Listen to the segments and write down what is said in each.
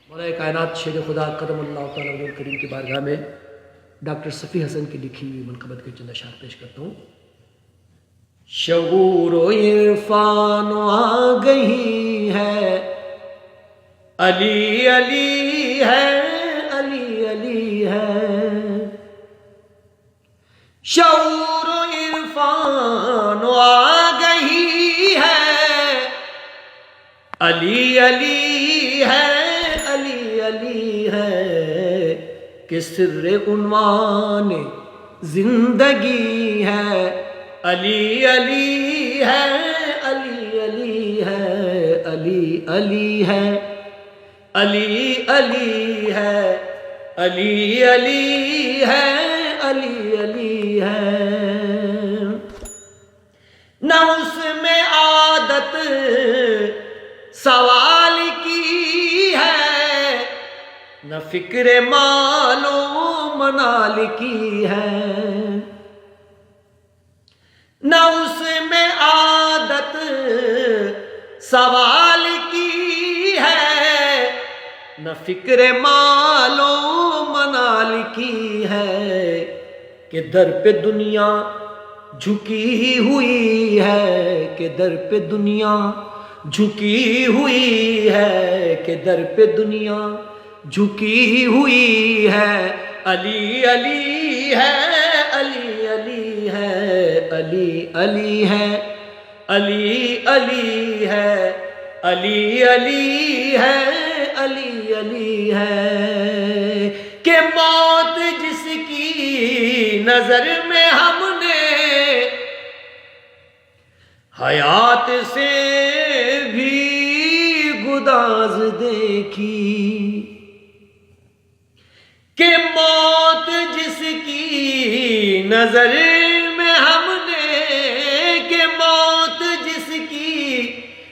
मौला कायनात शेर खुदा कदम अल्लाह ताला वजल करीम की बारगाह में डॉक्टर सफ़ी हसन की लिखी हुई मनक़बत के चंद अशार पेश करता हूँ। शऊर इरफान आ गई है, अली अली है, अली अली है। शऊर इरफान आ गई है, अली अली है, अली अली है। कि सिर्रे उन्वान जिंदगी है, अली अली है, अली अली है, अली अली है, अली अली है, अली अली है, अली अली है। न उसमें आदत सवाल की है, न फिक्र मालो मनाल की है। न उसमें आदत सवाल की है, न फिक्र मालो मनाल की है। कि दर पे दुनिया झुकी हुई है, कि दर पे दुनिया झुकी हुई है, कि दर पे दुनिया झुकी हुई है। अली अली है, अली अली है, अली अली है, अली अली है, अली अली है, अली अली है। कि मौत जिसकी नजर में हमने हयात से भी गुदाज देखी। कि मौत जिसकी नजर में हमने, कि मौत जिसकी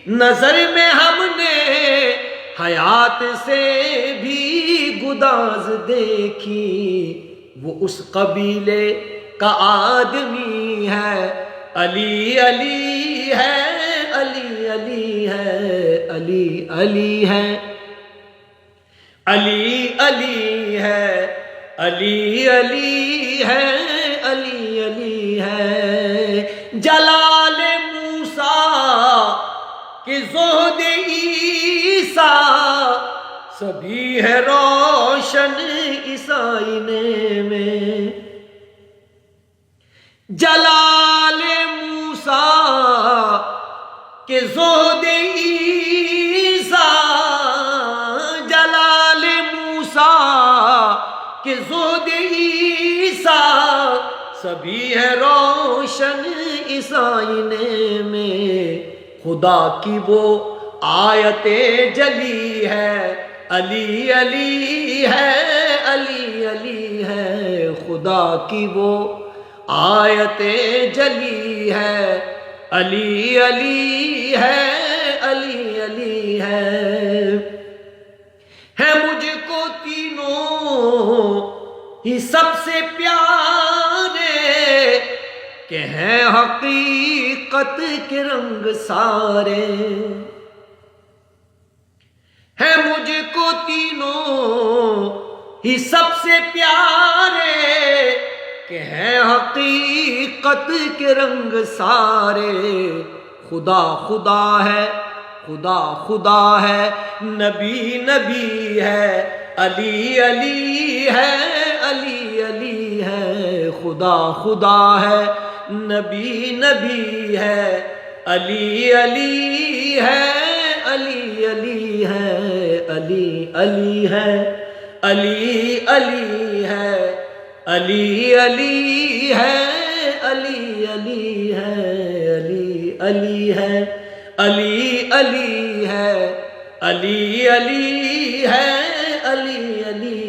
नजर में हमने हयात से भी गुदाज देखी। वो उस कबीले का आदमी है, अली अली है, अली अली है, अली अली है, अली अली है, अली अली है, अली अली है। जलाल मूसा कि ज़ोहद ईसा सभी है रोशन इस आईने में। जलाल मूसा कि ज़ोहद ईसा, जलाल मूसा कि ज़ोहद ईसा सभी है रोशन इस आईने में। खुदा की वो आयतें जली है, अली अली है, अली अली है। खुदा की वो आयतें जली है, अली अली है, अली अली है मुझको तीनों ही सबसे प्यारे, कि हैं हकीकत के रंग सारे। है मुझको तीनों ही सबसे प्यारे, कि हैं हकीकत के रंग सारे। खुदा खुदा है, खुदा खुदा है, नबी नबी है, अली अली है, अली अली है। खुदा खुदा है, नबी नबी है, अली अली है, अली अली है, अली अली है, अली अली है, अली अली है, अली अली है, अली अली है, अली अली है, अली अली है, अली अली